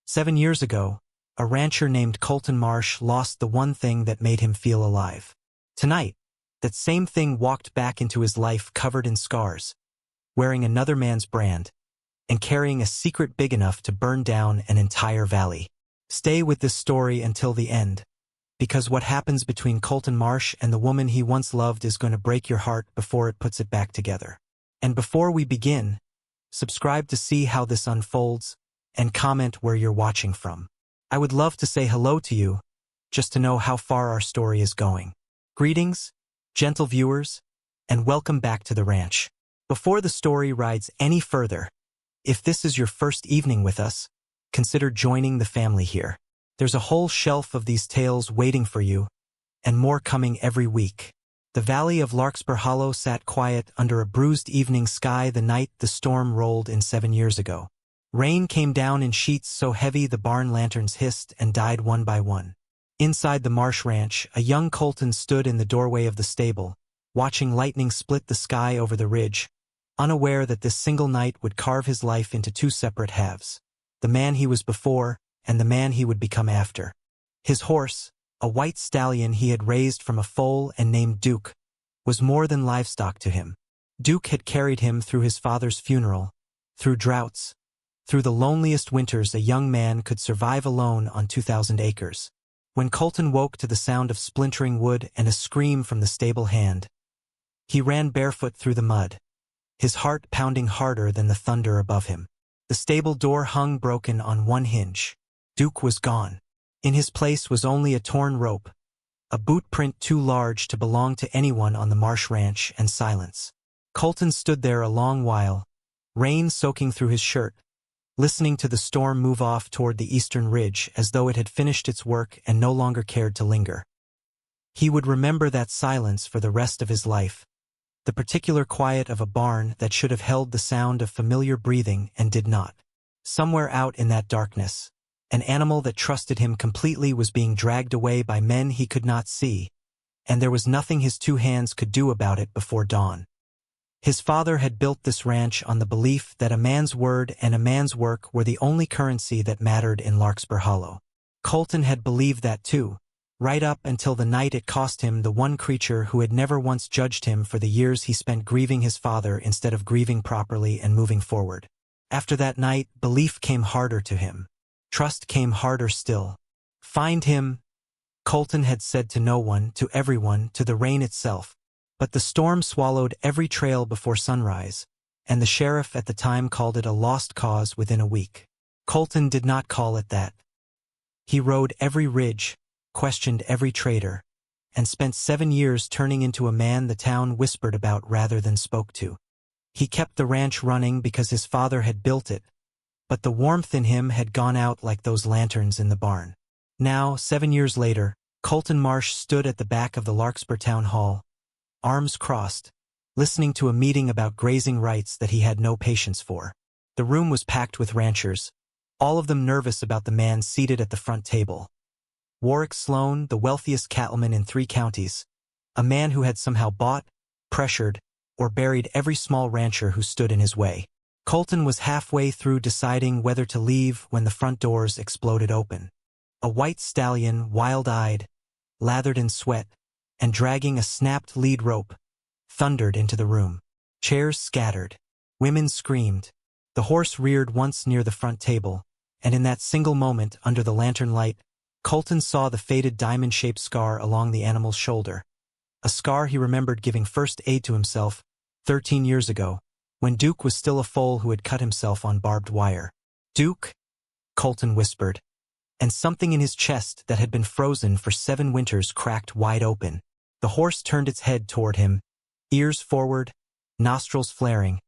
7 years ago, a rancher named Colton Marsh lost the one thing that made him feel alive. Tonight, that same thing walked back into his life covered in scars, wearing another man's brand, and carrying a secret big enough to burn down an entire valley. Stay with this story until the end, because what happens between Colton Marsh and the woman he once loved is going to break your heart before it puts it back together. And before we begin, subscribe to see how this unfolds, and comment where you're watching from. I would love to say hello to you, just to know how far our story is going. Greetings, gentle viewers, and welcome back to the ranch. Before the story rides any further, if this is your first evening with us, consider joining the family here. There's a whole shelf of these tales waiting for you, and more coming every week. The valley of Larkspur Hollow sat quiet under a bruised evening sky the night the storm rolled in 7 years ago. Rain came down in sheets so heavy the barn lanterns hissed and died one by one. Inside the Marsh Ranch, a young Colton stood in the doorway of the stable, watching lightning split the sky over the ridge, unaware that this single night would carve his life into two separate halves. The man he was before, and the man he would become after. His horse, a white stallion he had raised from a foal and named Duke, was more than livestock to him. Duke had carried him through his father's funeral, through droughts, through the loneliest winters a young man could survive alone on 2,000 acres. When Colton woke to the sound of splintering wood and a scream from the stable hand, he ran barefoot through the mud, his heart pounding harder than the thunder above him. The stable door hung broken on one hinge. Duke was gone. In his place was only a torn rope, a boot print too large to belong to anyone on the Marsh Ranch, and silence. Colton stood there a long while, rain soaking through his shirt, listening to the storm move off toward the eastern ridge as though it had finished its work and no longer cared to linger. He would remember that silence for the rest of his life, the particular quiet of a barn that should have held the sound of familiar breathing and did not. Somewhere out in that darkness, an animal that trusted him completely was being dragged away by men he could not see, and there was nothing his two hands could do about it before dawn. His father had built this ranch on the belief that a man's word and a man's work were the only currency that mattered in Larkspur Hollow. Colton had believed that too, right up until the night it cost him the one creature who had never once judged him for the years he spent grieving his father instead of grieving properly and moving forward. After that night, belief came harder to him. Trust came harder still. Find him, Colton had said to no one, to everyone, to the rain itself. But the storm swallowed every trail before sunrise, and the sheriff at the time called it a lost cause within a week. Colton did not call it that. He rode every ridge, questioned every trader, and spent 7 years turning into a man the town whispered about rather than spoke to. He kept the ranch running because his father had built it, but the warmth in him had gone out like those lanterns in the barn. Now, 7 years later, Colton Marsh stood at the back of the Larkspur Town Hall, arms crossed, listening to a meeting about grazing rights that he had no patience for. The room was packed with ranchers, all of them nervous about the man seated at the front table. Warwick Sloan, the wealthiest cattleman in 3 counties, a man who had somehow bought, pressured, or buried every small rancher who stood in his way. Colton was halfway through deciding whether to leave when the front doors exploded open. A white stallion, wild-eyed, lathered in sweat, and dragging a snapped lead rope, thundered into the room. Chairs scattered. Women screamed. The horse reared once near the front table, and in that single moment, under the lantern light, Colton saw the faded diamond-shaped scar along the animal's shoulder. A scar he remembered giving first aid to himself 13 years ago, when Duke was still a foal who had cut himself on barbed wire. "Duke?" Colton whispered, and something in his chest that had been frozen for 7 winters cracked wide open. The horse turned its head toward him, ears forward, nostrils flaring,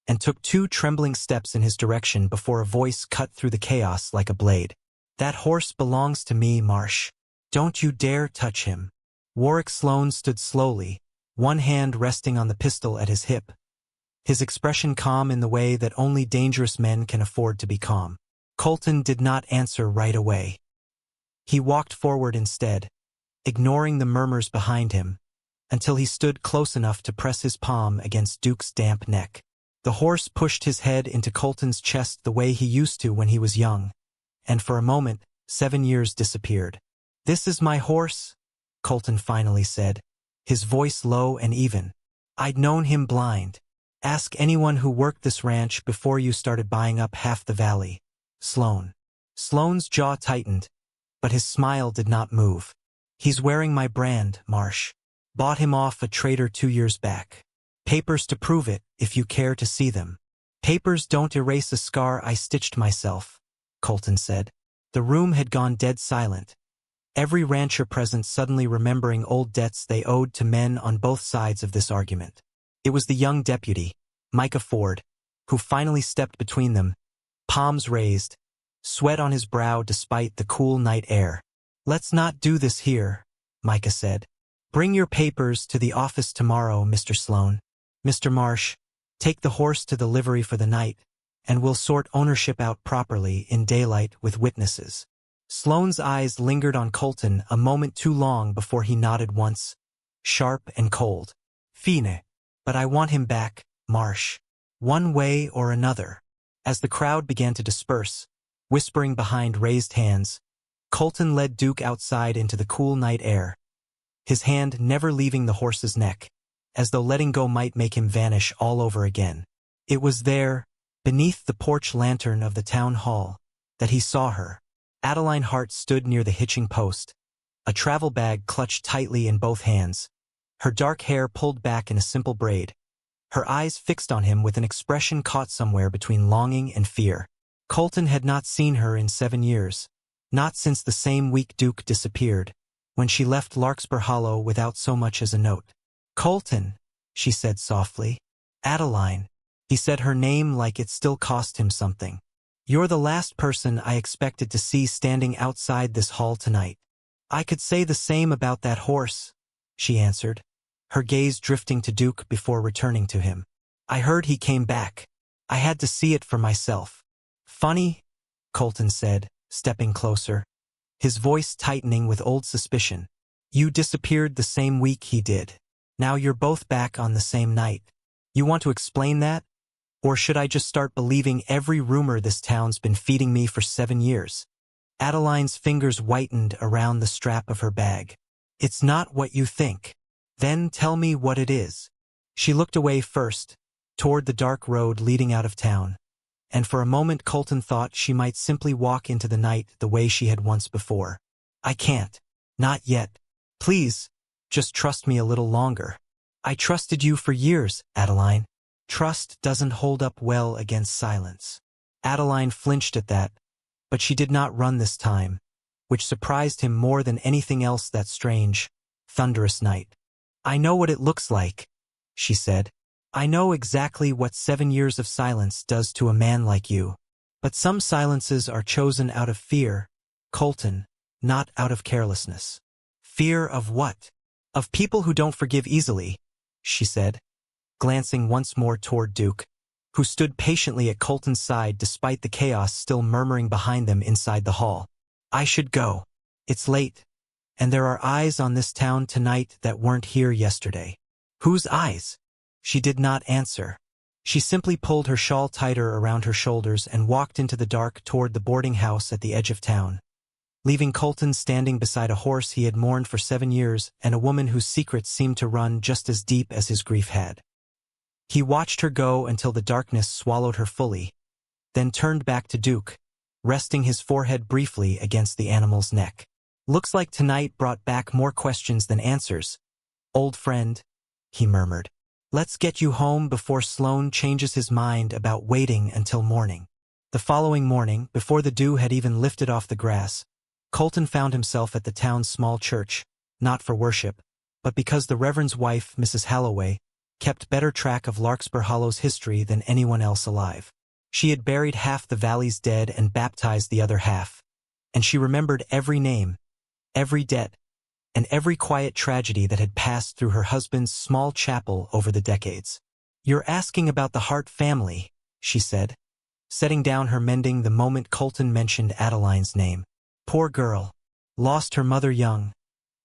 and took 2 trembling steps in his direction before a voice cut through the chaos like a blade. "That horse belongs to me, Marsh. Don't you dare touch him." Warwick Sloan stood slowly, one hand resting on the pistol at his hip, his expression calm in the way that only dangerous men can afford to be calm. Colton did not answer right away. He walked forward instead, ignoring the murmurs behind him, until he stood close enough to press his palm against Duke's damp neck. The horse pushed his head into Colton's chest the way he used to when he was young, and for a moment, 7 years disappeared. "This is my horse," Colton finally said, his voice low and even. "I'd known him blind. Ask anyone who worked this ranch before you started buying up half the valley." Sloan. Sloan's jaw tightened, but his smile did not move. "He's wearing my brand, Marsh. Bought him off a trader 2 years back. Papers to prove it, if you care to see them." "Papers don't erase a scar I stitched myself," Colton said. The room had gone dead silent, every rancher present suddenly remembering old debts they owed to men on both sides of this argument. It was the young deputy, Micah Ford, who finally stepped between them, palms raised, sweat on his brow despite the cool night air. "Let's not do this here," Micah said. "Bring your papers to the office tomorrow, Mr. Sloan. Mr. Marsh, take the horse to the livery for the night, and we'll sort ownership out properly in daylight with witnesses." Sloan's eyes lingered on Colton a moment too long before he nodded once, sharp and cold. "Fine. But I want him back, Marsh. One way or another." As the crowd began to disperse, whispering behind raised hands, Colton led Duke outside into the cool night air, his hand never leaving the horse's neck, as though letting go might make him vanish all over again. It was there, beneath the porch lantern of the town hall, that he saw her. Adeline Hart stood near the hitching post, a travel bag clutched tightly in both hands, her dark hair pulled back in a simple braid, her eyes fixed on him with an expression caught somewhere between longing and fear. Colton had not seen her in 7 years, not since the same week Duke disappeared, when she left Larkspur Hollow without so much as a note. "Colton," she said softly. "Adeline." He said her name like it still cost him something. "You're the last person I expected to see standing outside this hall tonight." "I could say the same about that horse," she answered, her gaze drifting to Duke before returning to him. "I heard he came back. I had to see it for myself." "Funny," Colton said, stepping closer, his voice tightening with old suspicion. "You disappeared the same week he did. Now you're both back on the same night. You want to explain that? Or should I just start believing every rumor this town's been feeding me for 7 years? Adeline's fingers whitened around the strap of her bag. "It's not what you think." "Then tell me what it is." She looked away first, toward the dark road leading out of town, and for a moment Colton thought she might simply walk into the night the way she had once before. "I can't. Not yet. Please, just trust me a little longer. I trusted you for years, Adeline." "Trust doesn't hold up well against silence." Adeline flinched at that, but she did not run this time, which surprised him more than anything else that strange, thunderous night. "I know what it looks like," she said. "I know exactly what 7 years of silence does to a man like you. But some silences are chosen out of fear, Colton, not out of carelessness." "Fear of what?" "Of people who don't forgive easily," she said, glancing once more toward Duke, who stood patiently at Colton's side despite the chaos still murmuring behind them inside the hall. "I should go. It's late, and there are eyes on this town tonight that weren't here yesterday." "Whose eyes?" She did not answer. She simply pulled her shawl tighter around her shoulders and walked into the dark toward the boarding house at the edge of town, leaving Colton standing beside a horse he had mourned for 7 years and a woman whose secrets seemed to run just as deep as his grief had. He watched her go until the darkness swallowed her fully, then turned back to Duke, resting his forehead briefly against the animal's neck. "Looks like tonight brought back more questions than answers, old friend," he murmured. "Let's get you home before Sloan changes his mind about waiting until morning." The following morning, before the dew had even lifted off the grass, Colton found himself at the town's small church, not for worship, but because the Reverend's wife, Mrs. Halloway, kept better track of Larkspur Hollow's history than anyone else alive. She had buried half the valley's dead and baptized the other half, and she remembered every name, every debt, and every quiet tragedy that had passed through her husband's small chapel over the decades. "You're asking about the Hart family," she said, setting down her mending the moment Colton mentioned Adeline's name. "Poor girl. Lost her mother young,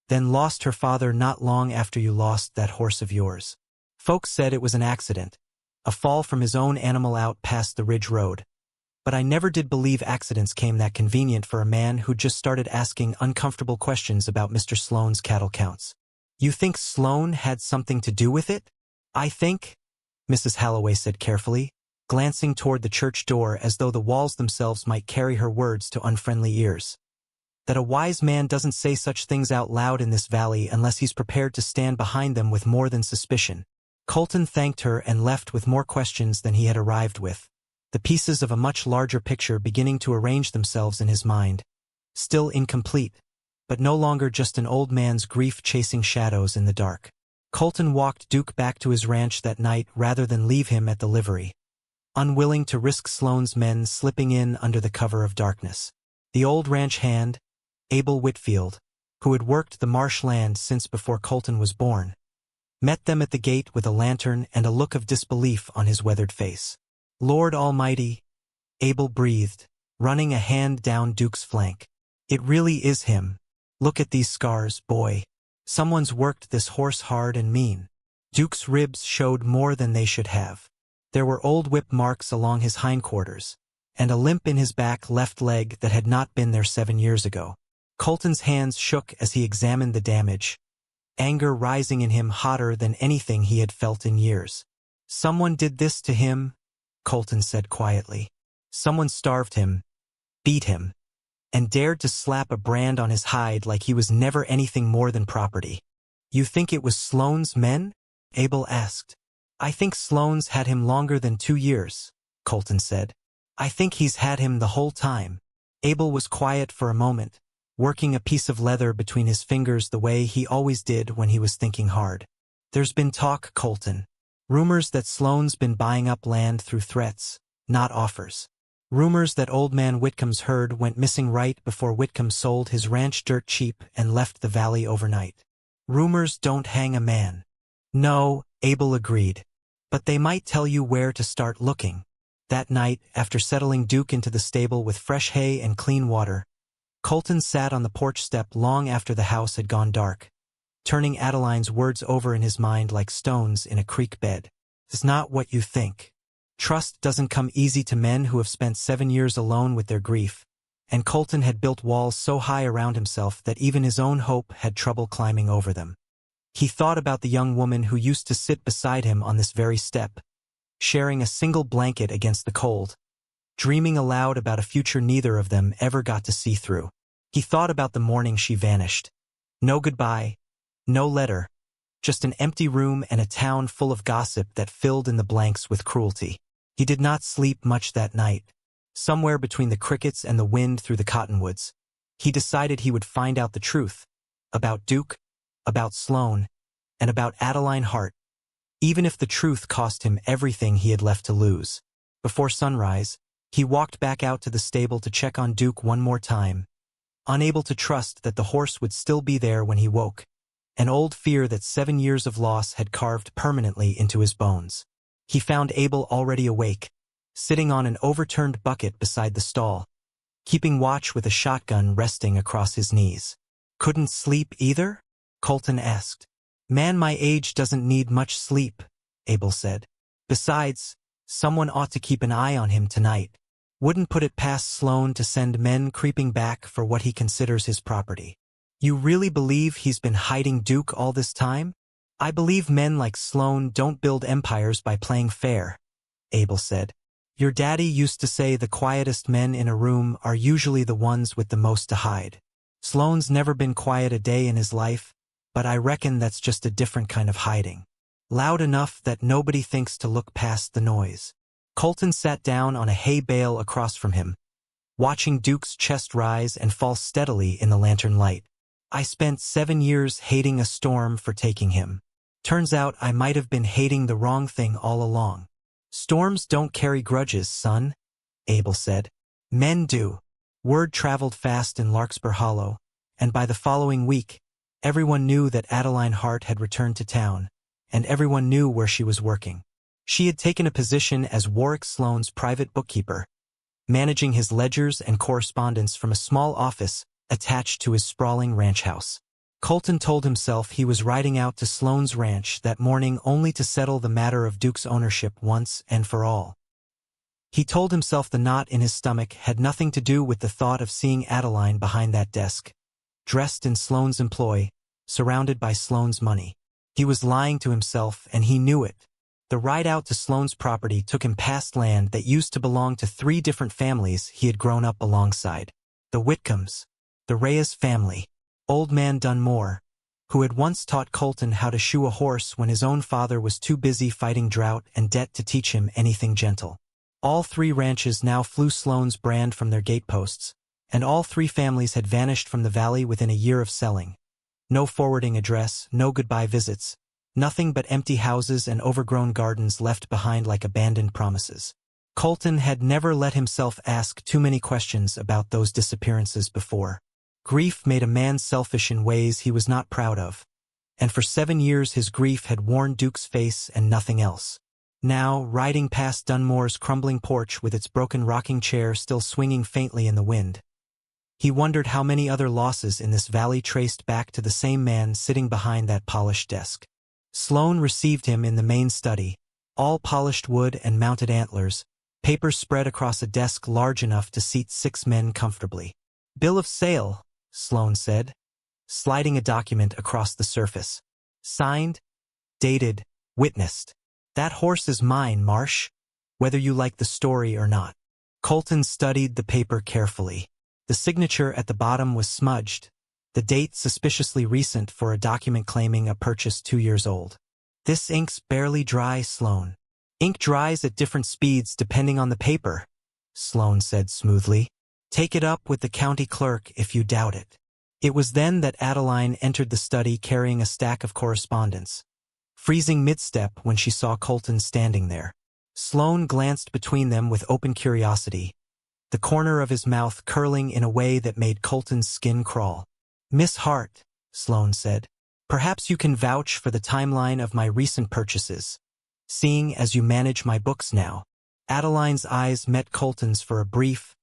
then lost her father not long after you lost that horse of yours. Folks said it was an accident, a fall from his own animal out past the ridge road. But I never did believe accidents came that convenient for a man who just started asking uncomfortable questions about Mr. Sloane's cattle counts. You think Sloane had something to do with it? I think, Mrs. Halloway said carefully, glancing toward the church door as though the walls themselves might carry her words to unfriendly ears, that a wise man doesn't say such things out loud in this valley unless he's prepared to stand behind them with more than suspicion. Colton thanked her and left with more questions than he had arrived with, the pieces of a much larger picture beginning to arrange themselves in his mind, still incomplete, but no longer just an old man's grief chasing shadows in the dark. Colton walked Duke back to his ranch that night rather than leave him at the livery, unwilling to risk Sloane's men slipping in under the cover of darkness. The old ranch hand, Abel Whitfield, who had worked the marsh land since before Colton was born, met them at the gate with a lantern and a look of disbelief on his weathered face. "Lord Almighty," Abel breathed, running a hand down Duke's flank. "It really is him. Look at these scars, boy. Someone's worked this horse hard and mean." Duke's ribs showed more than they should have. There were old whip marks along his hindquarters, and a limp in his back left leg that had not been there 7 years ago. Colton's hands shook as he examined the damage, anger rising in him hotter than anything he had felt in years. "Someone did this to him," Colton said quietly. "Someone starved him, beat him, and dared to slap a brand on his hide like he was never anything more than property." "You think it was Sloane's men?" Abel asked. "I think Sloane's had him longer than 2 years," Colton said. "I think he's had him the whole time." Abel was quiet for a moment, working a piece of leather between his fingers the way he always did when he was thinking hard. "There's been talk, Colton. Rumors that Sloane's been buying up land through threats, not offers. Rumors that old man Whitcomb's herd went missing right before Whitcomb sold his ranch dirt cheap and left the valley overnight. Rumors don't hang a man." "No," Abel agreed, "but they might tell you where to start looking." That night, after settling Duke into the stable with fresh hay and clean water, Colton sat on the porch step long after the house had gone dark, turning Adeline's words over in his mind like stones in a creek bed. "It's not what you think. Trust doesn't come easy to men who have spent 7 years alone with their grief," and Colton had built walls so high around himself that even his own hope had trouble climbing over them. He thought about the young woman who used to sit beside him on this very step, sharing a single blanket against the cold, dreaming aloud about a future neither of them ever got to see through. He thought about the morning she vanished. No goodbye, no letter, just an empty room and a town full of gossip that filled in the blanks with cruelty. He did not sleep much that night. Somewhere between the crickets and the wind through the cottonwoods, he decided he would find out the truth about Duke, about Sloane, and about Adeline Hart, even if the truth cost him everything he had left to lose. Before sunrise, he walked back out to the stable to check on Duke one more time, unable to trust that the horse would still be there when he woke, an old fear that 7 years of loss had carved permanently into his bones. He found Abel already awake, sitting on an overturned bucket beside the stall, keeping watch with a shotgun resting across his knees. "Couldn't sleep either?" Colton asked. "Man my age doesn't need much sleep," Abel said. "Besides, someone ought to keep an eye on him tonight. Wouldn't put it past Sloane to send men creeping back for what he considers his property." "You really believe he's been hiding Duke all this time?" "I believe men like Sloane don't build empires by playing fair," Abel said. "Your daddy used to say the quietest men in a room are usually the ones with the most to hide. Sloane's never been quiet a day in his life, but I reckon that's just a different kind of hiding. Loud enough that nobody thinks to look past the noise." Colton sat down on a hay bale across from him, watching Duke's chest rise and fall steadily in the lantern light. "I spent 7 years hating a storm for taking him. Turns out I might have been hating the wrong thing all along." "Storms don't carry grudges, son," Abel said. "Men do." Word traveled fast in Larkspur Hollow, and by the following week, everyone knew that Adeline Hart had returned to town, and everyone knew where she was working. She had taken a position as Warwick Sloane's private bookkeeper, managing his ledgers and correspondence from a small office attached to his sprawling ranch house. Colton told himself he was riding out to Sloane's ranch that morning only to settle the matter of Duke's ownership once and for all. He told himself the knot in his stomach had nothing to do with the thought of seeing Adeline behind that desk, dressed in Sloane's employ, surrounded by Sloane's money. He was lying to himself, and he knew it. The ride out to Sloane's property took him past land that used to belong to 3 different families he had grown up alongside. The Whitcombs, the Reyes family, Old Man Dunmore, who had once taught Colton how to shoe a horse when his own father was too busy fighting drought and debt to teach him anything gentle. All 3 ranches now flew Sloane's brand from their gateposts, and all 3 families had vanished from the valley within a year of selling. No forwarding address, no goodbye visits, nothing but empty houses and overgrown gardens left behind like abandoned promises. Colton had never let himself ask too many questions about those disappearances before. Grief made a man selfish in ways he was not proud of, and for 7 years his grief had worn Duke's face and nothing else. Now, riding past Dunmore's crumbling porch with its broken rocking chair still swinging faintly in the wind, he wondered how many other losses in this valley traced back to the same man sitting behind that polished desk. Sloane received him in the main study, all polished wood and mounted antlers, papers spread across a desk large enough to seat 6 men comfortably. "Bill of sale," Sloane said, sliding a document across the surface. "Signed, dated, witnessed. That horse is mine, Marsh, whether you like the story or not." Colton studied the paper carefully. The signature at the bottom was smudged, the date suspiciously recent for a document claiming a purchase 2 years old. "This ink's barely dry, Sloane." "Ink dries at different speeds depending on the paper," Sloane said smoothly. "Take it up with the county clerk if you doubt it." It was then that Adeline entered the study carrying a stack of correspondence, freezing mid-step when she saw Colton standing there. Sloane glanced between them with open curiosity, the corner of his mouth curling in a way that made Colton's skin crawl. "Miss Hart," Sloane said, "perhaps you can vouch for the timeline of my recent purchases, seeing as you manage my books now." Adeline's eyes met Colton's for a brief,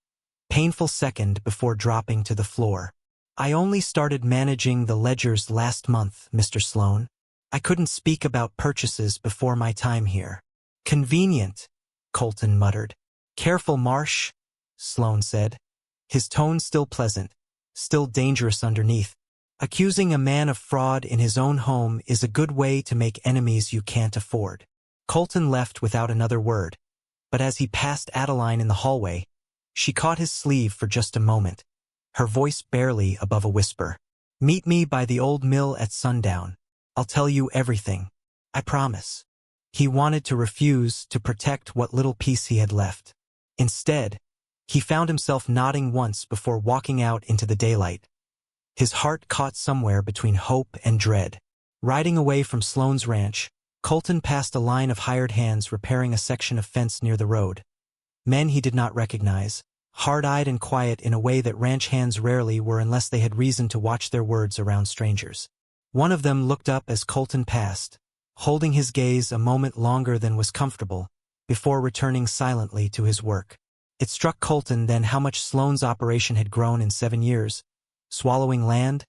painful second before dropping to the floor. "I only started managing the ledgers last month, Mr. Sloane. I couldn't speak about purchases before my time here." "Convenient," Colton muttered. "Careful, Marsh," Sloane said, his tone still pleasant, still dangerous underneath. "Accusing a man of fraud in his own home is a good way to make enemies you can't afford." Colton left without another word, but as he passed Adeline in the hallway, she caught his sleeve for just a moment, her voice barely above a whisper. "Meet me by the old mill at sundown. I'll tell you everything. I promise." He wanted to refuse to protect what little peace he had left. Instead, he found himself nodding once before walking out into the daylight, his heart caught somewhere between hope and dread. Riding away from Sloane's ranch, Colton passed a line of hired hands repairing a section of fence near the road. Men he did not recognize, hard-eyed and quiet in a way that ranch hands rarely were unless they had reason to watch their words around strangers. One of them looked up as Colton passed, holding his gaze a moment longer than was comfortable, before returning silently to his work. It struck Colton then how much Sloane's operation had grown in 7 years, swallowing land,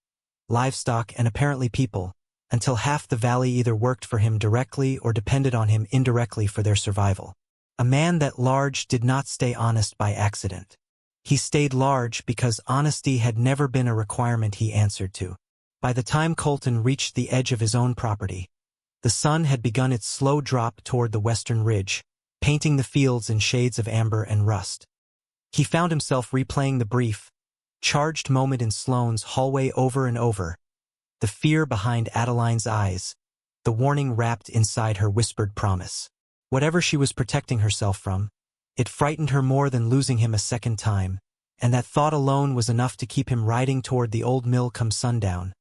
livestock, and apparently people, until half the valley either worked for him directly or depended on him indirectly for their survival. A man that large did not stay honest by accident. He stayed large because honesty had never been a requirement he answered to. By the time Colton reached the edge of his own property, the sun had begun its slow drop toward the western ridge, painting the fields in shades of amber and rust. He found himself replaying the brief, charged moment in Sloane's hallway over and over, the fear behind Adeline's eyes, the warning wrapped inside her whispered promise. Whatever she was protecting herself from, it frightened her more than losing him a second time, and that thought alone was enough to keep him riding toward the old mill come sundown,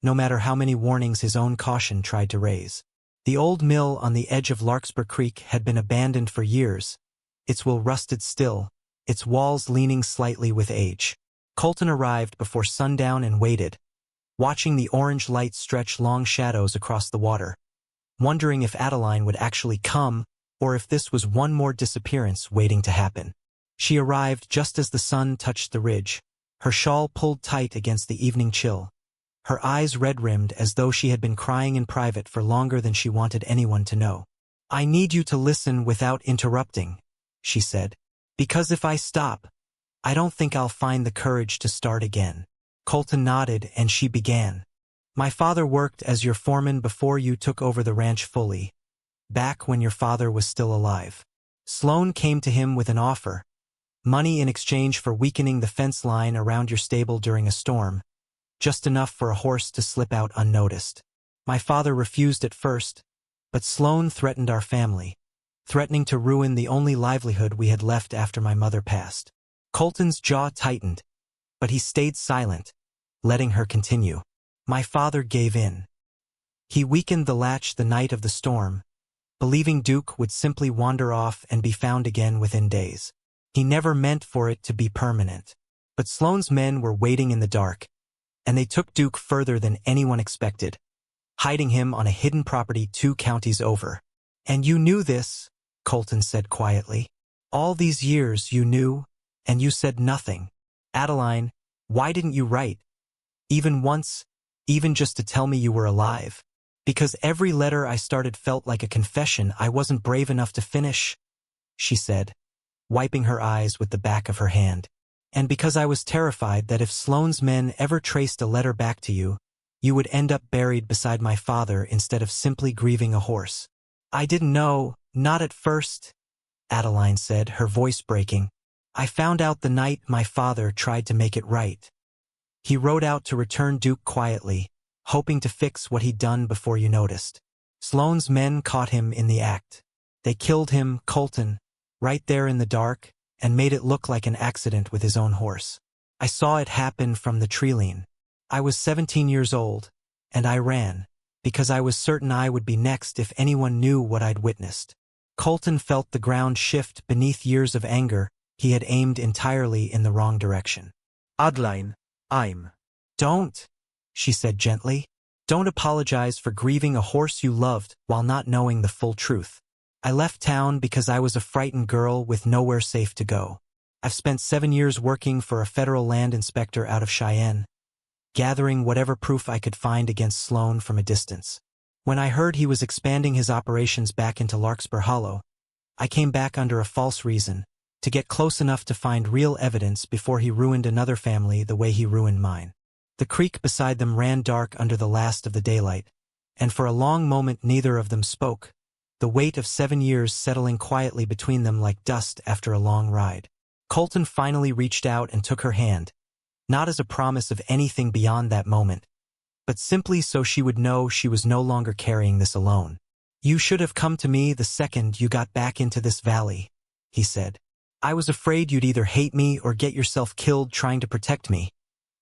no matter how many warnings his own caution tried to raise. The old mill on the edge of Larkspur Creek had been abandoned for years, its will rusted still, its walls leaning slightly with age. Colton arrived before sundown and waited, watching the orange light stretch long shadows across the water, wondering if Adeline would actually come or if this was one more disappearance waiting to happen. She arrived just as the sun touched the ridge, her shawl pulled tight against the evening chill, her eyes red-rimmed as though she had been crying in private for longer than she wanted anyone to know. "I need you to listen without interrupting," she said. Because if I stop, I don't think I'll find the courage to start again. Colton nodded and she began. My father worked as your foreman before you took over the ranch fully, back when your father was still alive. Sloane came to him with an offer, money in exchange for weakening the fence line around your stable during a storm, just enough for a horse to slip out unnoticed. My father refused at first, but Sloane threatened our family, threatening to ruin the only livelihood we had left after my mother passed. Colton's jaw tightened, but he stayed silent, letting her continue. My father gave in. He weakened the latch the night of the storm, believing Duke would simply wander off and be found again within days. He never meant for it to be permanent. But Sloane's men were waiting in the dark, and they took Duke further than anyone expected, hiding him on a hidden property 2 counties over. And you knew this, Colton said quietly. All these years you knew, and you said nothing. Adeline, why didn't you write? Even once, even just to tell me you were alive. Because every letter I started felt like a confession I wasn't brave enough to finish, she said, wiping her eyes with the back of her hand. And because I was terrified that if Sloane's men ever traced a letter back to you, you would end up buried beside my father instead of simply grieving a horse. I didn't know, not at first, Adeline said, her voice breaking. I found out the night my father tried to make it right. He rode out to return Duke quietly, hoping to fix what he'd done before you noticed. Sloane's men caught him in the act. They killed him, Colton, right there in the dark, and made it look like an accident with his own horse. I saw it happen from the tree line. I was 17 years old, and I ran, because I was certain I would be next if anyone knew what I'd witnessed. Colton felt the ground shift beneath years of anger. He had aimed entirely in the wrong direction. Adeline, Don't, she said gently. Don't apologize for grieving a horse you loved while not knowing the full truth. I left town because I was a frightened girl with nowhere safe to go. I've spent 7 years working for a federal land inspector out of Cheyenne, gathering whatever proof I could find against Sloane from a distance. When I heard he was expanding his operations back into Larkspur Hollow, I came back under a false reason, to get close enough to find real evidence before he ruined another family the way he ruined mine. The creek beside them ran dark under the last of the daylight, and for a long moment neither of them spoke, the weight of 7 years settling quietly between them like dust after a long ride. Colton finally reached out and took her hand, not as a promise of anything beyond that moment, but simply so she would know she was no longer carrying this alone. You should have come to me the second you got back into this valley, he said. I was afraid you'd either hate me or get yourself killed trying to protect me,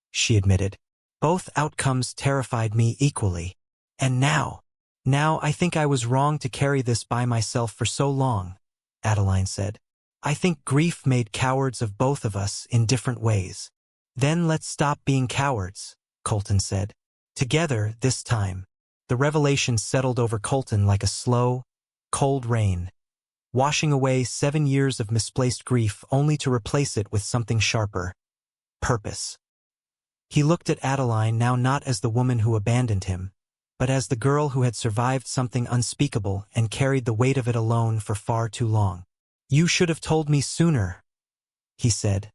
she admitted. Both outcomes terrified me equally. And now I think I was wrong to carry this by myself for so long, Adeline said. I think grief made cowards of both of us in different ways. Then let's stop being cowards, Colton said. Together, this time. The revelation settled over Colton like a slow, cold rain, washing away 7 years of misplaced grief only to replace it with something sharper. Purpose. He looked at Adeline now not as the woman who abandoned him, but as the girl who had survived something unspeakable and carried the weight of it alone for far too long. You should have told me sooner, he said,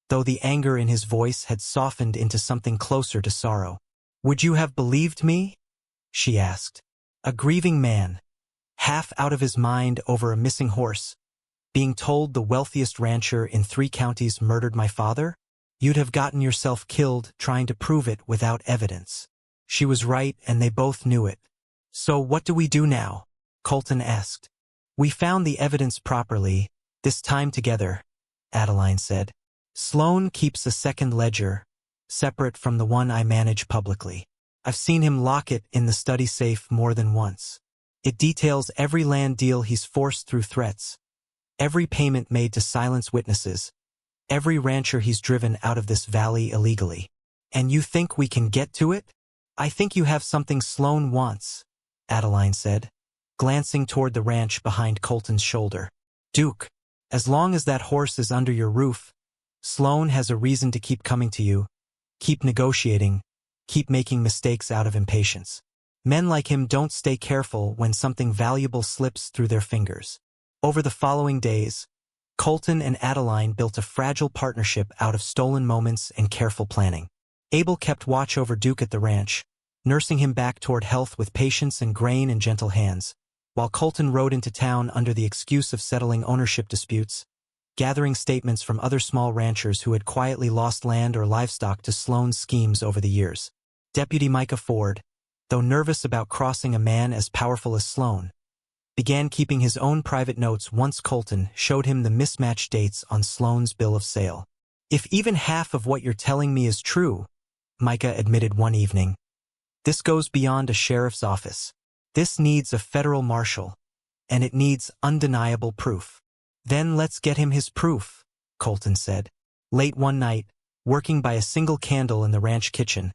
though the anger in his voice had softened into something closer to sorrow. Would you have believed me? She asked. A grieving man, half out of his mind over a missing horse, being told the wealthiest rancher in 3 counties murdered my father? You'd have gotten yourself killed trying to prove it without evidence. She was right, and they both knew it. So what do we do now? Colton asked. We found the evidence properly, this time together, Adeline said. Sloane keeps a second ledger, separate from the one I manage publicly. I've seen him lock it in the study safe more than once. It details every land deal he's forced through threats, every payment made to silence witnesses, every rancher he's driven out of this valley illegally. And you think we can get to it? I think you have something Sloane wants, Adeline said, glancing toward the ranch behind Colton's shoulder. Duke, as long as that horse is under your roof, Sloane has a reason to keep coming to you, keep negotiating, keep making mistakes out of impatience. Men like him don't stay careful when something valuable slips through their fingers. Over the following days, Colton and Adeline built a fragile partnership out of stolen moments and careful planning. Abel kept watch over Duke at the ranch, nursing him back toward health with patience and grain in gentle hands, while Colton rode into town under the excuse of settling ownership disputes, gathering statements from other small ranchers who had quietly lost land or livestock to Sloane's schemes over the years. Deputy Micah Ford, though nervous about crossing a man as powerful as Sloane, began keeping his own private notes once Colton showed him the mismatched dates on Sloane's bill of sale. "If even half of what you're telling me is true," Micah admitted one evening, "this goes beyond a sheriff's office. This needs a federal marshal, and it needs undeniable proof." "Then let's get him his proof," Colton said. Late one night, working by a single candle in the ranch kitchen,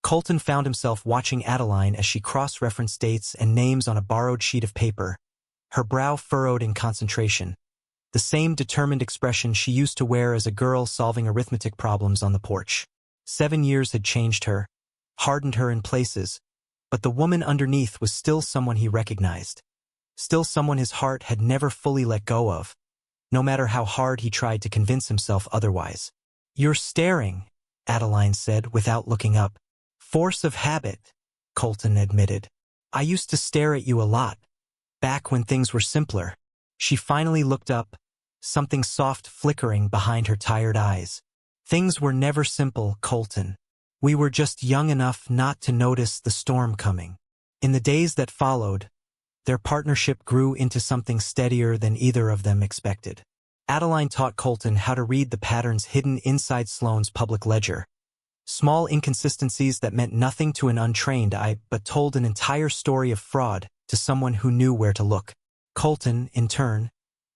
Colton found himself watching Adeline as she cross-referenced dates and names on a borrowed sheet of paper, her brow furrowed in concentration, the same determined expression she used to wear as a girl solving arithmetic problems on the porch. 7 years had changed her, hardened her in places, but the woman underneath was still someone he recognized, still someone his heart had never fully let go of, no matter how hard he tried to convince himself otherwise. "You're staring," Adeline said without looking up. "Force of habit," Colton admitted. "I used to stare at you a lot, back when things were simpler." She finally looked up, something soft flickering behind her tired eyes. "Things were never simple, Colton. We were just young enough not to notice the storm coming." In the days that followed, their partnership grew into something steadier than either of them expected. Adeline taught Colton how to read the patterns hidden inside Sloane's public ledger. Small inconsistencies that meant nothing to an untrained eye but told an entire story of fraud to someone who knew where to look. Colton, in turn,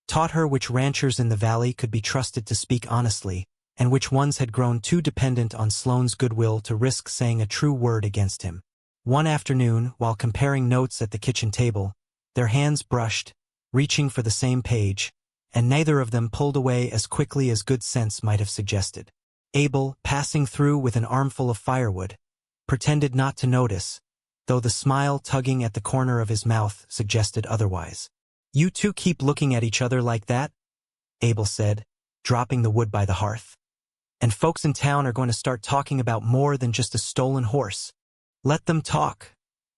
taught her which ranchers in the valley could be trusted to speak honestly, and which ones had grown too dependent on Sloane's goodwill to risk saying a true word against him. One afternoon, while comparing notes at the kitchen table, their hands brushed, reaching for the same page, and neither of them pulled away as quickly as good sense might have suggested. Abel, passing through with an armful of firewood, pretended not to notice, though the smile tugging at the corner of his mouth suggested otherwise. "You two keep looking at each other like that," Abel said, dropping the wood by the hearth. "And folks in town are going to start talking about more than just a stolen horse." "Let them talk,"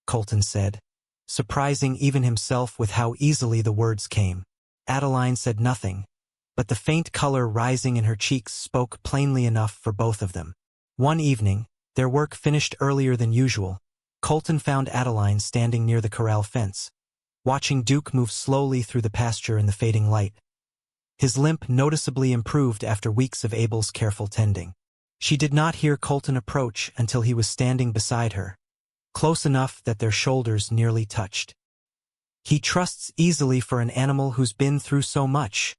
Colton said, surprising even himself with how easily the words came. Adeline said nothing, but the faint color rising in her cheeks spoke plainly enough for both of them. One evening, their work finished earlier than usual, Colton found Adeline standing near the corral fence, watching Duke move slowly through the pasture in the fading light. His limp noticeably improved after weeks of Abel's careful tending. She did not hear Colton approach until he was standing beside her, close enough that their shoulders nearly touched. "He trusts easily for an animal who's been through so much,"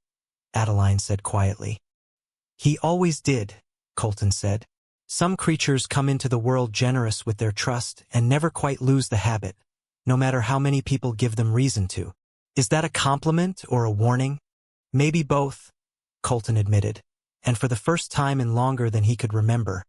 Adeline said quietly. "He always did," Colton said. "Some creatures come into the world generous with their trust and never quite lose the habit, no matter how many people give them reason to." "Is that a compliment or a warning?" "Maybe both," Colton admitted, and for the first time in longer than he could remember,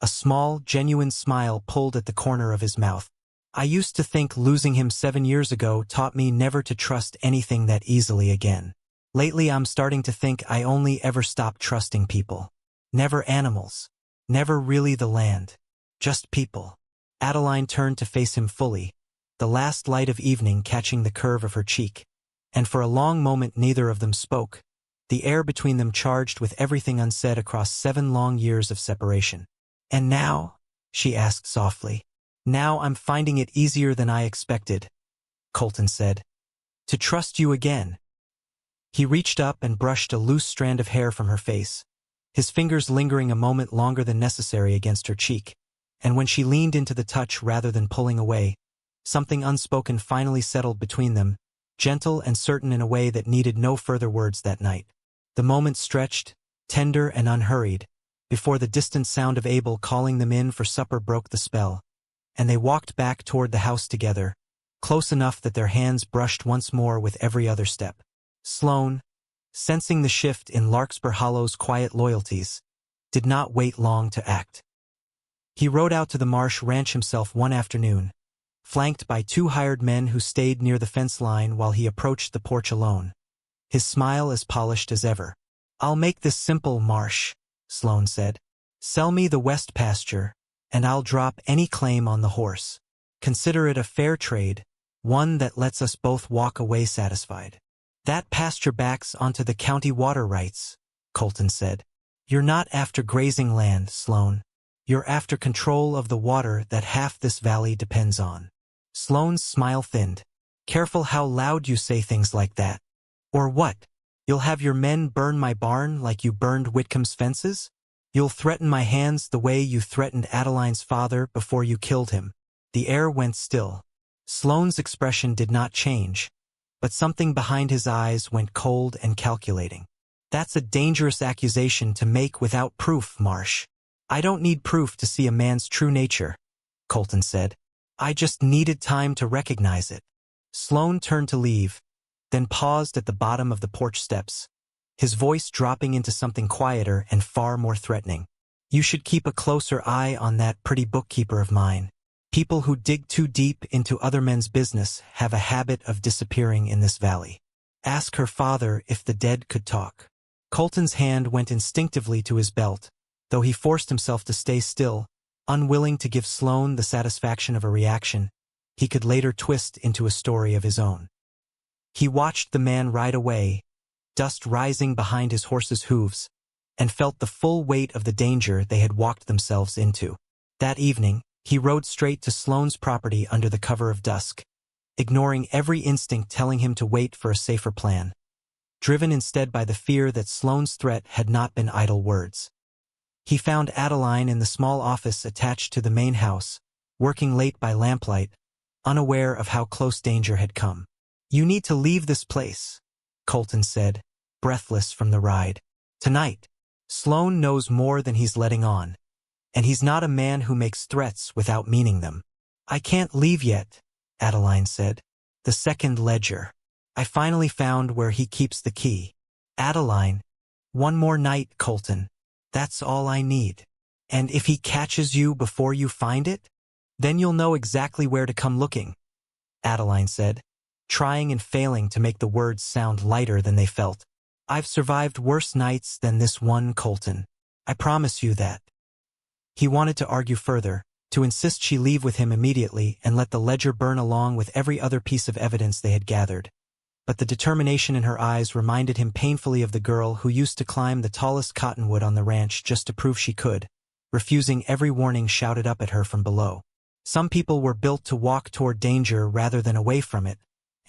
a small, genuine smile pulled at the corner of his mouth. "I used to think losing him 7 years ago taught me never to trust anything that easily again. Lately I'm starting to think I only ever stopped trusting people. Never animals. Never really the land. Just people." Adeline turned to face him fully, the last light of evening catching the curve of her cheek, and for a long moment neither of them spoke, the air between them charged with everything unsaid across 7 long years of separation. "And now?" she asked softly. "Now I'm finding it easier than I expected," Colton said. "To trust you again." He reached up and brushed a loose strand of hair from her face, his fingers lingering a moment longer than necessary against her cheek, and when she leaned into the touch rather than pulling away, something unspoken finally settled between them, gentle and certain in a way that needed no further words that night. The moment stretched, tender and unhurried, before the distant sound of Abel calling them in for supper broke the spell, and they walked back toward the house together, close enough that their hands brushed once more with every other step. Sloane, sensing the shift in Larkspur Hollow's quiet loyalties, did not wait long to act. He rode out to the Marsh ranch himself one afternoon, flanked by 2 hired men who stayed near the fence line while he approached the porch alone. his smile as polished as ever. "I'll make this simple, Marsh," Sloane said. "Sell me the west pasture, and I'll drop any claim on the horse. Consider it a fair trade, one that lets us both walk away satisfied." "That pasture backs onto the county water rights," Colton said. "You're not after grazing land, Sloane. You're after control of the water that half this valley depends on." Sloane's smile thinned. "Careful how loud you say things like that. Or what? You'll have your men burn my barn like you burned Whitcomb's fences? You'll threaten my hands the way you threatened Adeline's father before you killed him." The air went still. Sloane's expression did not change, but something behind his eyes went cold and calculating. "That's a dangerous accusation to make without proof, Marsh." "I don't need proof to see a man's true nature," Colton said. "I just needed time to recognize it." Sloane turned to leave, then paused at the bottom of the porch steps, his voice dropping into something quieter and far more threatening. "You should keep a closer eye on that pretty bookkeeper of mine. People who dig too deep into other men's business have a habit of disappearing in this valley. Ask her father if the dead could talk." Colton's hand went instinctively to his belt, though he forced himself to stay still, unwilling to give Sloane the satisfaction of a reaction he could later twist into a story of his own. He watched the man ride away, dust rising behind his horse's hooves, and felt the full weight of the danger they had walked themselves into. That evening, he rode straight to Sloane's property under the cover of dusk, ignoring every instinct telling him to wait for a safer plan, driven instead by the fear that Sloane's threat had not been idle words. He found Adeline in the small office attached to the main house, working late by lamplight, unaware of how close danger had come. "You need to leave this place," Colton said, breathless from the ride. "Tonight. Sloane knows more than he's letting on, and he's not a man who makes threats without meaning them." "I can't leave yet," Adeline said. "The second ledger. I finally found where he keeps the key." "Adeline, one more night, Colton. That's all I need. And if he catches you before you find it, then you'll know exactly where to come looking," Adeline said, trying and failing to make the words sound lighter than they felt. "I've survived worse nights than this one, Colton. I promise you that." He wanted to argue further, to insist she leave with him immediately and let the ledger burn along with every other piece of evidence they had gathered. But the determination in her eyes reminded him painfully of the girl who used to climb the tallest cottonwood on the ranch just to prove she could, refusing every warning shouted up at her from below. Some people were built to walk toward danger rather than away from it,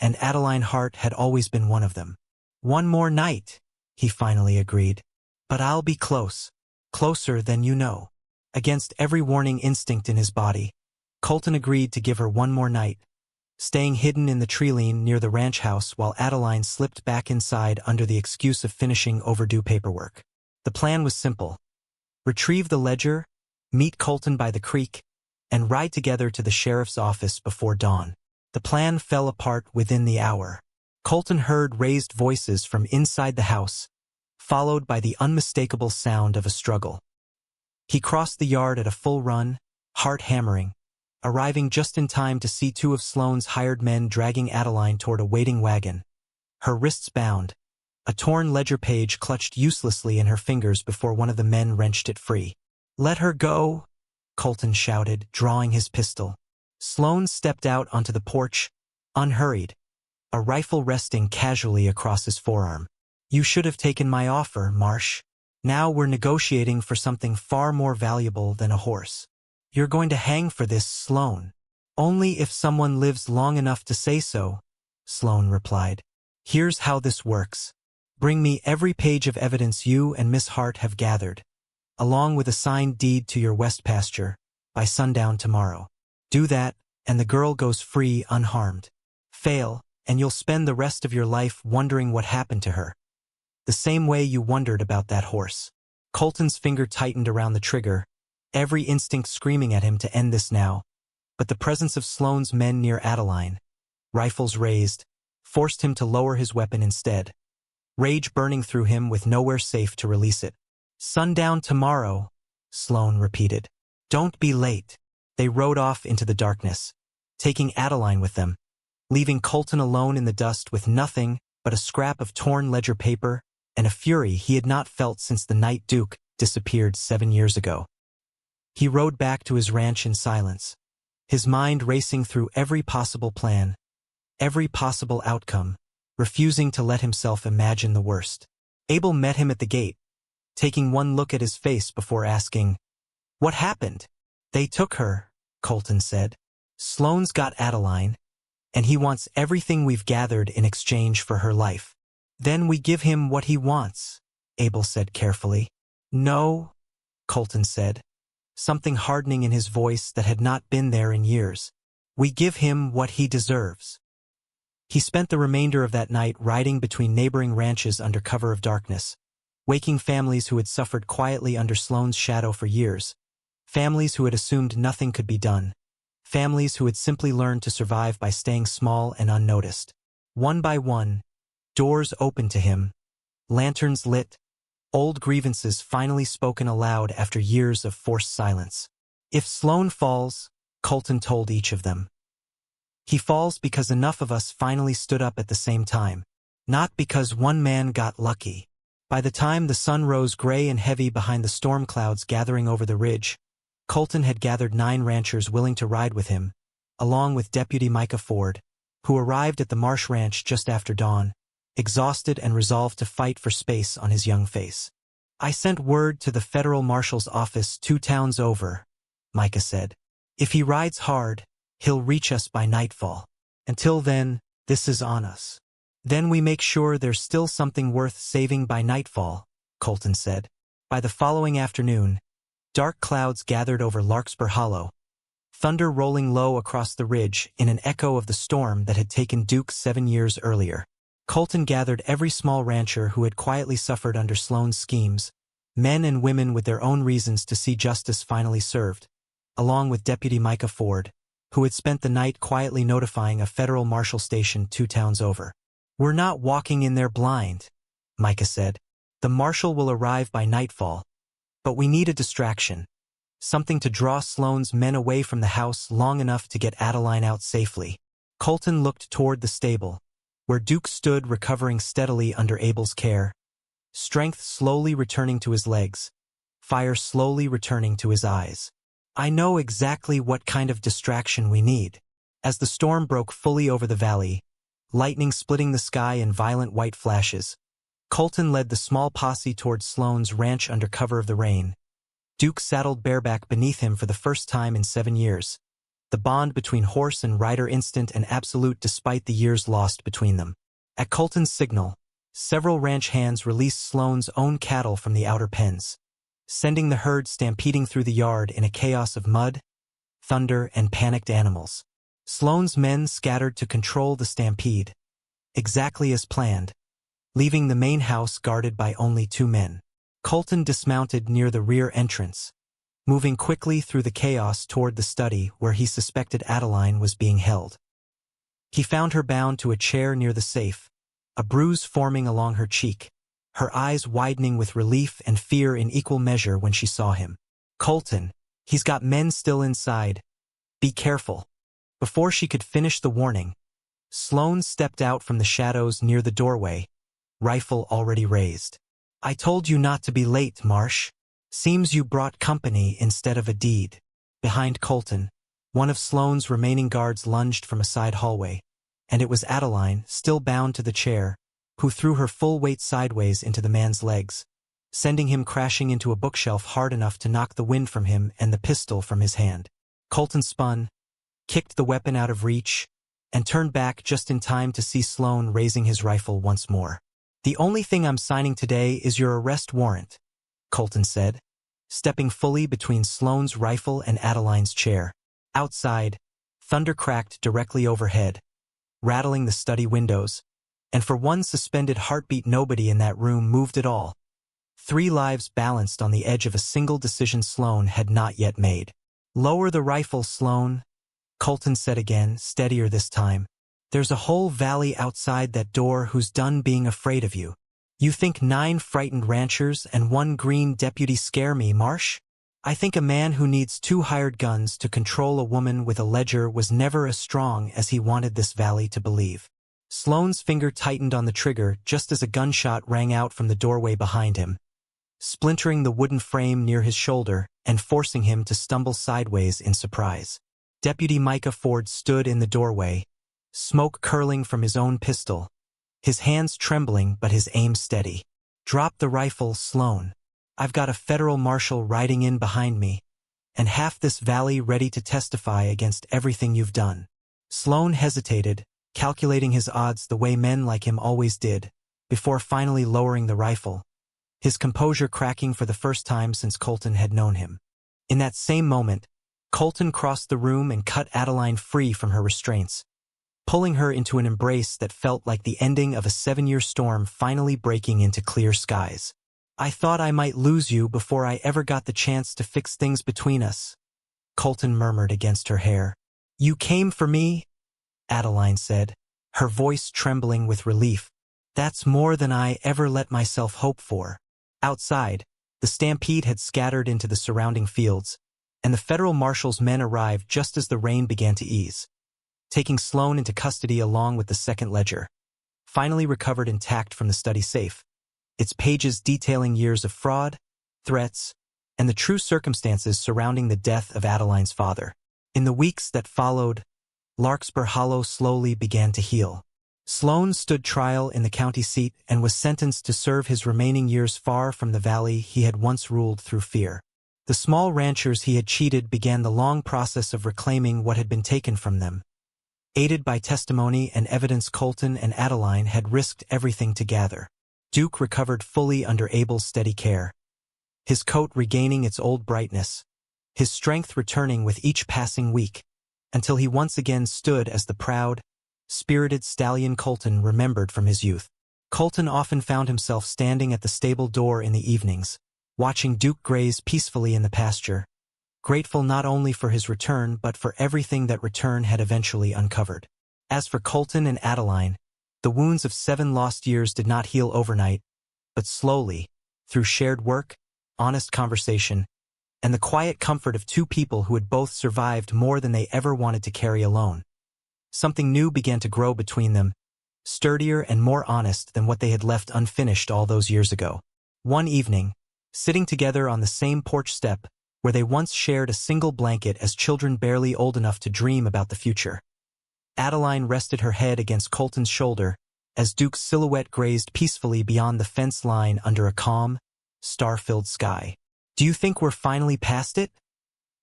and Adeline Hart had always been one of them. "One more night," he finally agreed. "But I'll be close. Closer than you know." Against every warning instinct in his body, Colton agreed to give her one more night, staying hidden in the tree-line near the ranch house while Adeline slipped back inside under the excuse of finishing overdue paperwork. The plan was simple. Retrieve the ledger, meet Colton by the creek, and ride together to the sheriff's office before dawn. The plan fell apart within the hour. Colton heard raised voices from inside the house, followed by the unmistakable sound of a struggle. He crossed the yard at a full run, heart hammering, arriving just in time to see two of Sloane's hired men dragging Adeline toward a waiting wagon, her wrists bound, a torn ledger page clutched uselessly in her fingers before one of the men wrenched it free. "Let her go," Colton shouted, drawing his pistol. Sloane stepped out onto the porch, unhurried, a rifle resting casually across his forearm. "You should have taken my offer, Marsh. Now we're negotiating for something far more valuable than a horse." "You're going to hang for this, Sloane." "Only if someone lives long enough to say so," Sloane replied. "Here's how this works. Bring me every page of evidence you and Miss Hart have gathered, along with a signed deed to your west pasture, by sundown tomorrow. Do that, and the girl goes free unharmed. Fail, and you'll spend the rest of your life wondering what happened to her, the same way you wondered about that horse." Colton's finger tightened around the trigger, every instinct screaming at him to end this now, but the presence of Sloane's men near Adeline, rifles raised, forced him to lower his weapon instead, rage burning through him with nowhere safe to release it. "Sundown tomorrow," Sloane repeated. "Don't be late." They rode off into the darkness, taking Adeline with them, leaving Colton alone in the dust with nothing but a scrap of torn ledger paper and a fury he had not felt since the night Duke disappeared 7 years ago. He rode back to his ranch in silence, his mind racing through every possible plan, every possible outcome, refusing to let himself imagine the worst. Abel met him at the gate, taking one look at his face before asking, "What happened?" "They took her," Colton said. "Sloane's got Adeline, and he wants everything we've gathered in exchange for her life." "Then we give him what he wants," Abel said carefully. "No," Colton said, something hardening in his voice that had not been there in years. "We give him what he deserves." He spent the remainder of that night riding between neighboring ranches under cover of darkness, waking families who had suffered quietly under Sloane's shadow for years, families who had assumed nothing could be done, families who had simply learned to survive by staying small and unnoticed. One by one, doors opened to him, lanterns lit, old grievances finally spoken aloud after years of forced silence. "If Sloane falls," Colton told each of them, "he falls because enough of us finally stood up at the same time, not because one man got lucky." By the time the sun rose gray and heavy behind the storm clouds gathering over the ridge, Colton had gathered 9 ranchers willing to ride with him, along with Deputy Micah Ford, who arrived at the Marsh Ranch just after dawn, exhausted and resolved to fight for space on his young face. "I sent word to the federal marshal's office 2 towns over," Micah said. "If he rides hard, he'll reach us by nightfall. Until then, this is on us." "Then we make sure there's still something worth saving by nightfall," Colton said. By the following afternoon, dark clouds gathered over Larkspur Hollow, thunder rolling low across the ridge in an echo of the storm that had taken Duke 7 years earlier. Colton gathered every small rancher who had quietly suffered under Sloane's schemes, men and women with their own reasons to see justice finally served, along with Deputy Micah Ford, who had spent the night quietly notifying a federal marshal station 2 towns over. "We're not walking in there blind," Micah said. "The marshal will arrive by nightfall, but we need a distraction, something to draw Sloane's men away from the house long enough to get Adeline out safely." Colton looked toward the stable, where Duke stood recovering steadily under Abel's care, strength slowly returning to his legs, fire slowly returning to his eyes. "I know exactly what kind of distraction we need." As the storm broke fully over the valley, lightning splitting the sky in violent white flashes, Colton led the small posse toward Sloane's ranch under cover of the rain. Duke saddled bareback beneath him for the first time in 7 years, the bond between horse and rider instant and absolute despite the years lost between them. At Colton's signal, several ranch hands released Sloane's own cattle from the outer pens, sending the herd stampeding through the yard in a chaos of mud, thunder, and panicked animals. Sloane's men scattered to control the stampede, exactly as planned, leaving the main house guarded by only 2 men. Colton dismounted near the rear entrance, moving quickly through the chaos toward the study where he suspected Adeline was being held. He found her bound to a chair near the safe, a bruise forming along her cheek, her eyes widening with relief and fear in equal measure when she saw him. "Colton, he's got men still inside. Be careful." Before she could finish the warning, Sloane stepped out from the shadows near the doorway, rifle already raised. "I told you not to be late, Marsh. Seems you brought company instead of a deed." Behind Colton, one of Sloane's remaining guards lunged from a side hallway, and it was Adeline, still bound to the chair, who threw her full weight sideways into the man's legs, sending him crashing into a bookshelf hard enough to knock the wind from him and the pistol from his hand. Colton spun, kicked the weapon out of reach, and turned back just in time to see Sloane raising his rifle once more. "The only thing I'm signing today is your arrest warrant," Colton said, stepping fully between Sloane's rifle and Adeline's chair. Outside, thunder cracked directly overhead, rattling the study windows, and for one suspended heartbeat nobody in that room moved at all. 3 lives balanced on the edge of a single decision Sloane had not yet made. "Lower the rifle, Sloane," Colton said again, steadier this time. "There's a whole valley outside that door who's done being afraid of you. You think 9 frightened ranchers and 1 green deputy scare me, Marsh? I think a man who needs 2 hired guns to control a woman with a ledger was never as strong as he wanted this valley to believe." Sloane's finger tightened on the trigger just as a gunshot rang out from the doorway behind him, splintering the wooden frame near his shoulder and forcing him to stumble sideways in surprise. Deputy Micah Ford stood in the doorway, smoke curling from his own pistol, his hands trembling but his aim steady. "Drop the rifle, Sloane. I've got a federal marshal riding in behind me, and half this valley ready to testify against everything you've done." Sloane hesitated, calculating his odds the way men like him always did, before finally lowering the rifle, his composure cracking for the first time since Colton had known him. In that same moment, Colton crossed the room and cut Adeline free from her restraints, pulling her into an embrace that felt like the ending of a 7-year storm finally breaking into clear skies. "I thought I might lose you before I ever got the chance to fix things between us," Colton murmured against her hair. "You came for me?" Adeline said, her voice trembling with relief. "That's more than I ever let myself hope for." Outside, the stampede had scattered into the surrounding fields, and the federal marshal's men arrived just as the rain began to ease, taking Sloane into custody along with the second ledger, finally recovered intact from the study safe, its pages detailing years of fraud, threats, and the true circumstances surrounding the death of Adeline's father. In the weeks that followed, Larkspur Hollow slowly began to heal. Sloane stood trial in the county seat and was sentenced to serve his remaining years far from the valley he had once ruled through fear. The small ranchers he had cheated began the long process of reclaiming what had been taken from them. Aided by testimony and evidence Colton and Adeline had risked everything to gather. Duke recovered fully under Abel's steady care, his coat regaining its old brightness, his strength returning with each passing week, until he once again stood as the proud, spirited stallion Colton remembered from his youth. Colton often found himself standing at the stable door in the evenings, watching Duke graze peacefully in the pasture, grateful not only for his return but for everything that return had eventually uncovered. As for Colton and Adeline, the wounds of 7 lost years did not heal overnight, but slowly, through shared work, honest conversation, and the quiet comfort of 2 people who had both survived more than they ever wanted to carry alone. Something new began to grow between them, sturdier and more honest than what they had left unfinished all those years ago. One evening, sitting together on the same porch step, where they once shared a single blanket as children barely old enough to dream about the future, Adeline rested her head against Colton's shoulder as Duke's silhouette grazed peacefully beyond the fence line under a calm, star-filled sky. "Do you think we're finally past it?"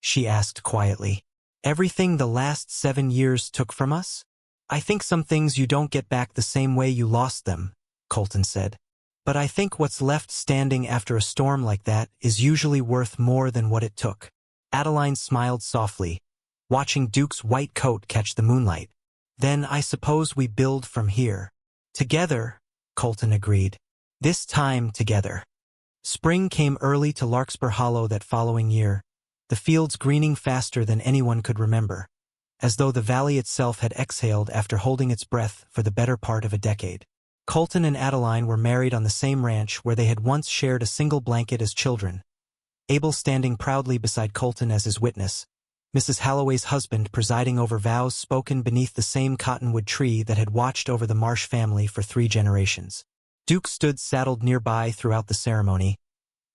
she asked quietly. "Everything the last 7 years took from us?" "I think some things you don't get back the same way you lost them," Colton said. "But I think what's left standing after a storm like that is usually worth more than what it took." Adeline smiled softly, watching Duke's white coat catch the moonlight. "Then I suppose we build from here." "Together," Colton agreed. "This time together." Spring came early to Larkspur Hollow that following year, the fields greening faster than anyone could remember, as though the valley itself had exhaled after holding its breath for the better part of a decade. Colton and Adeline were married on the same ranch where they had once shared a single blanket as children, Abel standing proudly beside Colton as his witness, Mrs. Halloway's husband presiding over vows spoken beneath the same cottonwood tree that had watched over the Marsh family for 3 generations. Duke stood saddled nearby throughout the ceremony,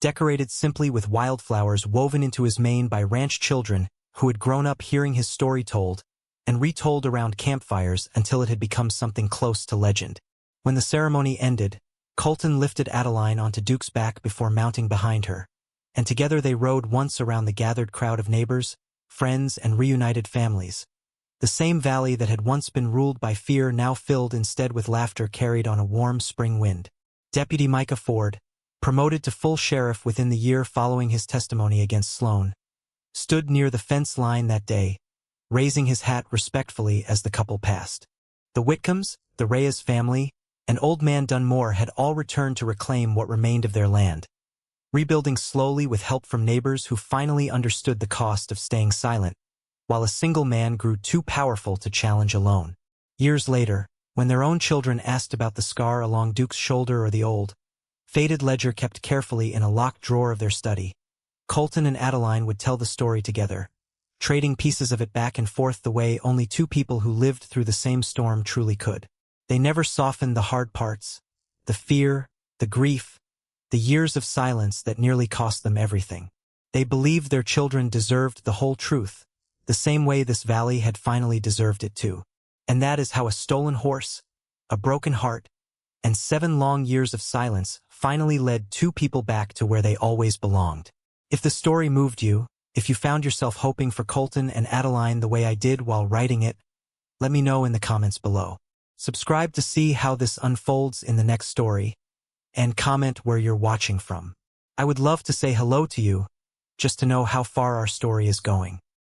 decorated simply with wildflowers woven into his mane by ranch children who had grown up hearing his story told and retold around campfires until it had become something close to legend. When the ceremony ended, Colton lifted Adeline onto Duke's back before mounting behind her, and together they rode once around the gathered crowd of neighbors, friends, and reunited families. The same valley that had once been ruled by fear now filled instead with laughter carried on a warm spring wind. Deputy Micah Ford, promoted to full sheriff within the year following his testimony against Sloane, stood near the fence line that day, raising his hat respectfully as the couple passed. The Whitcombs, the Reyes family, and Old Man Dunmore had all returned to reclaim what remained of their land, rebuilding slowly with help from neighbors who finally understood the cost of staying silent, while a single man grew too powerful to challenge alone. Years later, when their own children asked about the scar along Duke's shoulder or the old, faded ledger kept carefully in a locked drawer of their study, Colton and Adeline would tell the story together, trading pieces of it back and forth the way only 2 people who lived through the same storm truly could. They never softened the hard parts, the fear, the grief, the years of silence that nearly cost them everything. They believed their children deserved the whole truth, the same way this valley had finally deserved it too. And that is how a stolen horse, a broken heart, and 7 long years of silence finally led 2 people back to where they always belonged. If the story moved you, if you found yourself hoping for Colton and Adeline the way I did while writing it, let me know in the comments below. Subscribe to see how this unfolds in the next story, and comment where you're watching from. I would love to say hello to you, just to know how far our story is going.